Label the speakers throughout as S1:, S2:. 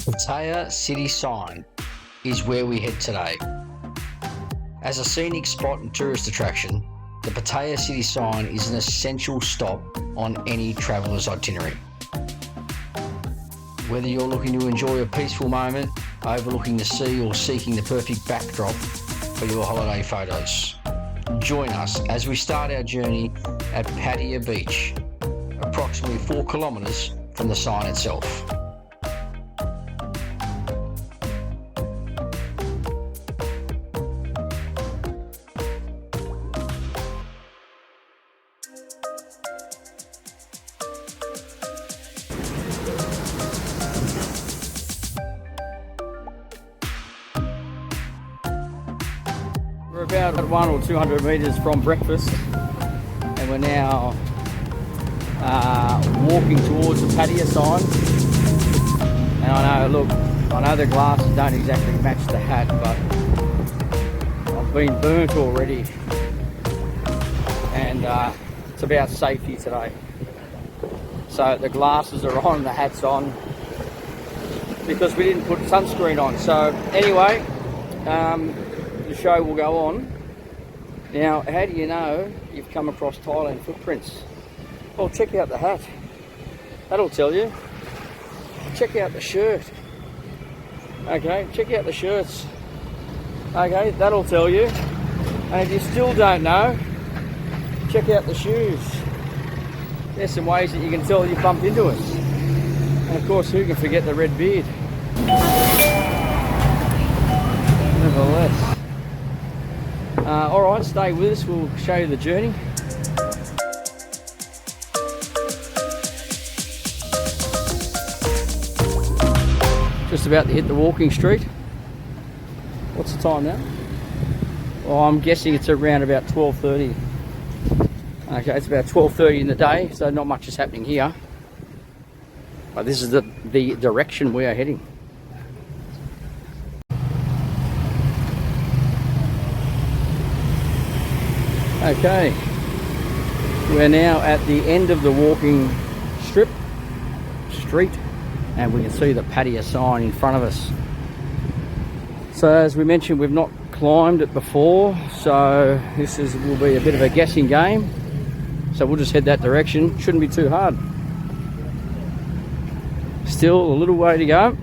S1: Pattaya City Sign is where we head today. As a scenic spot and tourist attraction, the Pattaya City Sign is an essential stop on any traveller's itinerary. Whether you're looking to enjoy a peaceful moment, overlooking the sea, or seeking the perfect backdrop for your holiday photos, join us as we start our journey at Pattaya Beach, approximately 4 kilometres from the sign itself. We're about 100 or 200 metres from breakfast, and we're now walking towards the Pattaya sign. And I know the glasses don't exactly match the hat, but I've been burnt already, and it's about safety today. So the glasses are on, the hat's on, because we didn't put sunscreen on. So anyway, the show will go on. Now, how do you know you've come across Thailand footprints? Well, check out the hat. That'll tell you. Check out the shirt. Okay, check out the shirts. Okay, that'll tell you. And if you still don't know, check out the shoes. There's some ways that you can tell you bumped into us. And of course, who can forget the red beard? Nevertheless. Alright, stay with us, we'll show you the journey. Just about to hit the walking street. What's the time now? Well, I'm guessing it's around about 12:30. Okay, it's about 12:30 in the day, so not much is happening here. But this is the direction we are heading. Okay, we're now at the end of the walking street, and we can see the Pattaya sign in front of us. So as we mentioned, we've not climbed it before, so this will be a bit of a guessing game. So we'll just head that direction. Shouldn't be too hard. Still a little way to go.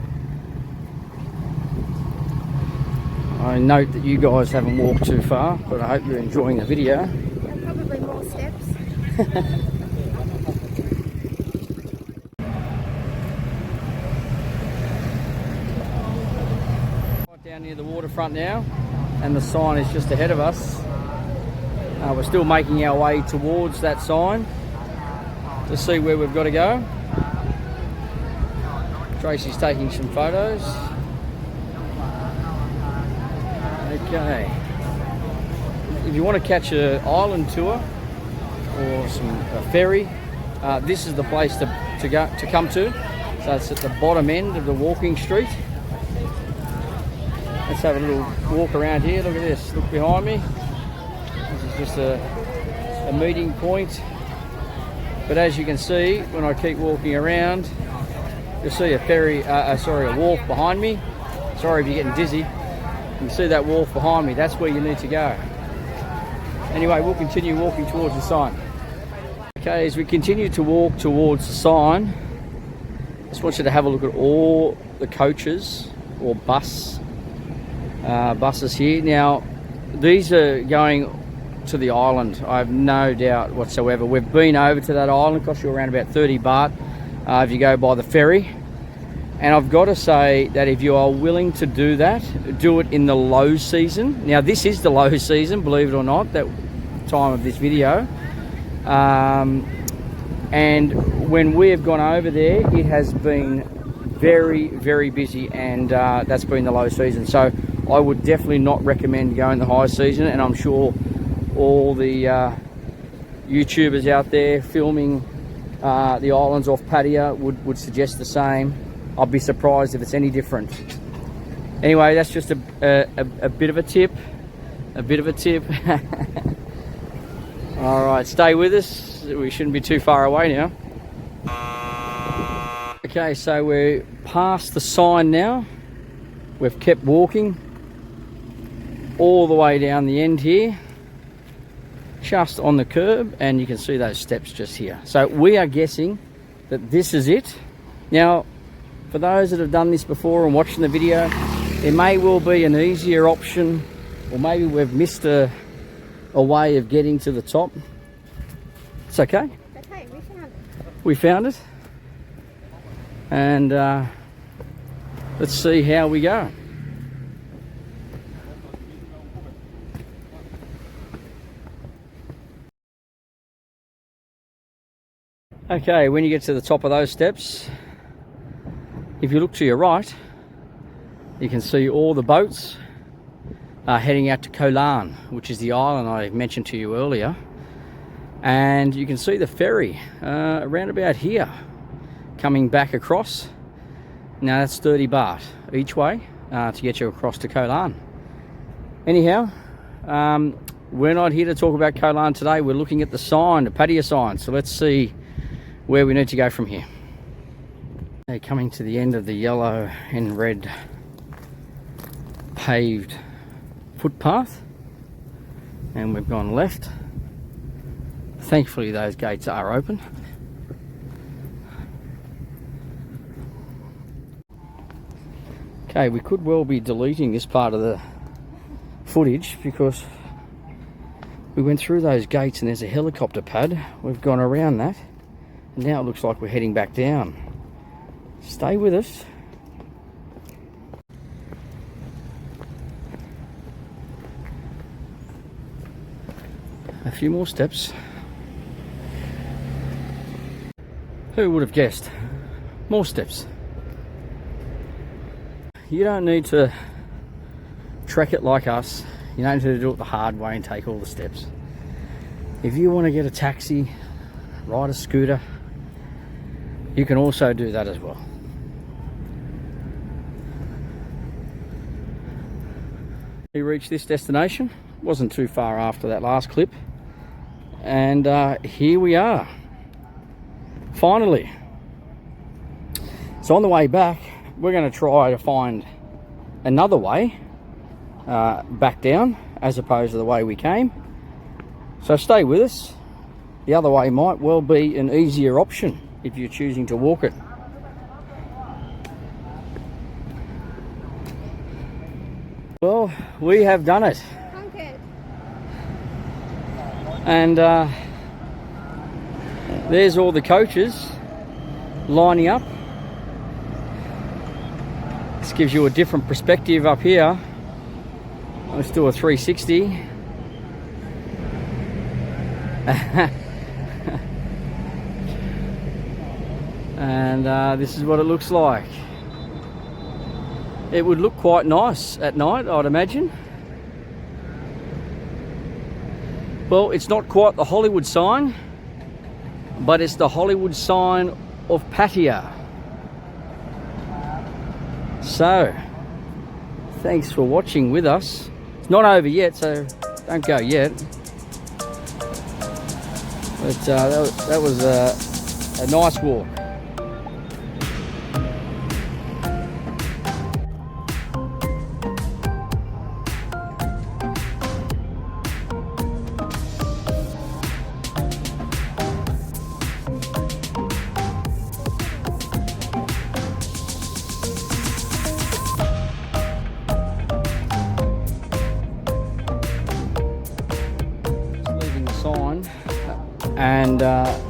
S1: I note that you guys haven't walked too far, but I hope you're enjoying the video.
S2: Probably more steps.
S1: Right down near the waterfront now, and the sign is just ahead of us. We're still making our way towards that sign to see where we've got to go. Tracy's taking some photos. Okay, if you want to catch an island tour or a ferry, this is the place to come to. So it's at the bottom end of the walking street. Let's have a little walk around here. Look at this, look behind me. This is just a meeting point. But as you can see, when I keep walking around, you'll see a wharf behind me. Sorry if you're getting dizzy. You can see that wharf behind me, that's where you need to go. Anyway, we'll continue walking towards the sign. Okay, as we continue to walk towards the sign, I just want you to have a look at all the coaches or buses here. Now, these are going to the island, I have no doubt whatsoever. We've been over to that island, cost you around about 30 baht if you go by the ferry. And I've got to say that if you are willing to do that, do it in the low season. Now this is the low season, believe it or not, that time of this video. And when we have gone over there, it has been very, very busy, and that's been the low season. So I would definitely not recommend going the high season, and I'm sure all the YouTubers out there filming the islands off Pattaya would suggest the same. I'll be surprised if it's any different. Anyway, that's just a bit of a tip. All right, stay with us. We shouldn't be too far away now. Okay, so we're past the sign now. We've kept walking all the way down the end here, just on the curb, and you can see those steps just here. So we are guessing that this is it. Now, for those that have done this before and watching the video, there may well be an easier option, or maybe we've missed a way of getting to the top. It's okay.
S2: Okay, we found it.
S1: We found it. And let's see how we go. Okay, when you get to the top of those steps, if you look to your right, you can see all the boats heading out to Koh Larn, which is the island I mentioned to you earlier. And you can see the ferry around about here coming back across. Now that's 30 baht each way to get you across to Koh Larn. Anyhow, we're not here to talk about Koh Larn today. We're looking at the sign, the Pattaya sign. So let's see where we need to go from here. Okay, coming to the end of the yellow and red paved footpath, and we've gone left. Thankfully those gates are open. Okay, we could well be deleting this part of the footage because we went through those gates and there's a helicopter pad. We've gone around that and now it looks like we're heading back down. Stay with us. A few more steps. Who would have guessed? More steps. You don't need to trek it like us. You don't need to do it the hard way and take all the steps. If you want to get a taxi, ride a scooter, you can also do that as well. We reached this destination. Wasn't too far after that last clip. And here we are. Finally. So on the way back, we're going to try to find another way back down as opposed to the way we came. So stay with us. The other way might well be an easier option if you're choosing to walk it. Well, we have done it.
S2: Conquered.
S1: And there's all the coaches lining up. This gives you a different perspective up here. Let's do a 360. And this is what it looks like. It would look quite nice at night, I'd imagine. Well, it's not quite the Hollywood sign, but it's the Hollywood sign of Pattaya. So, thanks for watching with us. It's not over yet, so don't go yet. But that was a nice walk. Sign, and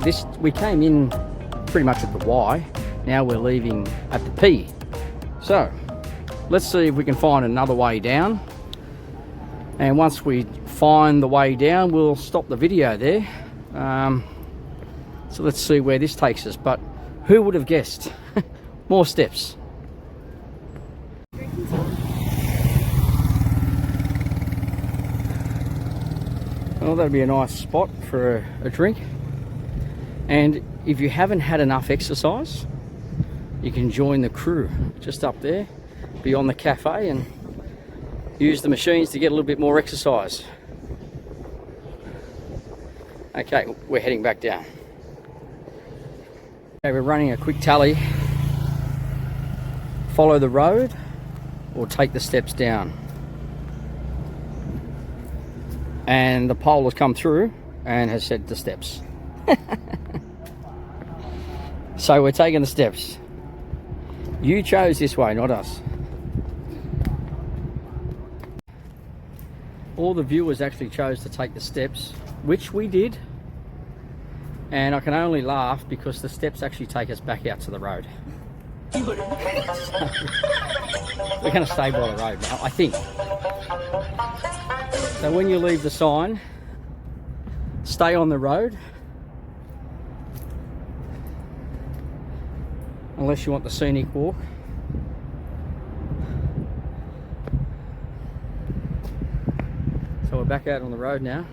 S1: this we came in pretty much at the Y. Now we're leaving at the P. So let's see if we can find another way down, and once we find the way down we'll stop the video there. So let's see where this takes us, but who would have guessed? More steps. Well, that'd be a nice spot for a drink. And if you haven't had enough exercise, you can join the crew just up there beyond the cafe and use the machines to get a little bit more exercise. Okay, we're heading back down. Okay, we're running a quick tally. follow the road or take the steps down. And the pole has come through and has said the steps. So we're taking the steps. You chose this way, not us. All the viewers actually chose to take the steps, which we did. And I can only laugh because the steps actually take us back out to the road. We're going to stay by the road now, I think. So when you leave the sign, stay on the road. Unless you want the scenic walk. So we're back out on the road now.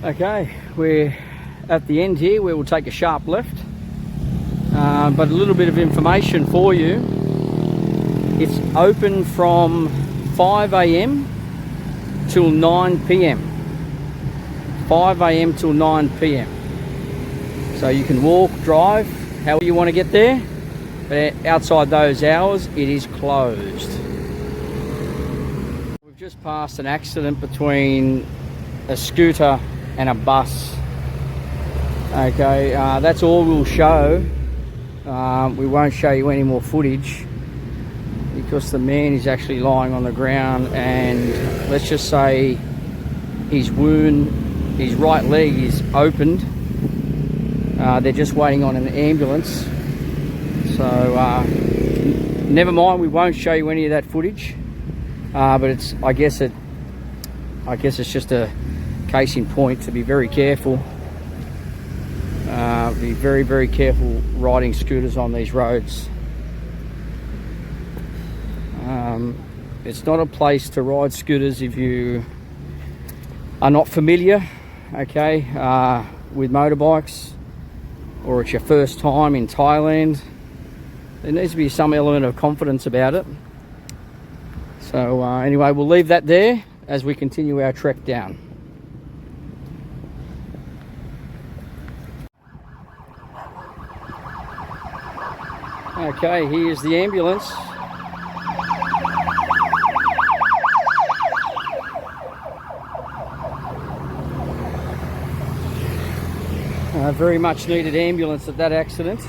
S1: Okay, we're at the end here where we'll take a sharp left. But a little bit of information for you. It's open from 5 a.m. till 9 p.m. 5 a.m. till 9 p.m. So you can walk, drive, however you want to get there. But outside those hours, it is closed. We've just passed an accident between a scooter and a bus. Okay, that's all we'll show. We won't show you any more footage because the man is actually lying on the ground, and let's just say his wound, his right leg is opened. They're just waiting on an ambulance. So never mind, we won't show you any of that footage. But it's, I guess it's just a case in point to be very careful. Be very, very careful riding scooters on these roads. It's not a place to ride scooters if you are not familiar, okay, with motorbikes, or it's your first time in Thailand. There needs to be some element of confidence about it. So anyway, we'll leave that there as we continue our trek down. Okay, here's the ambulance. Very much needed ambulance at that accident.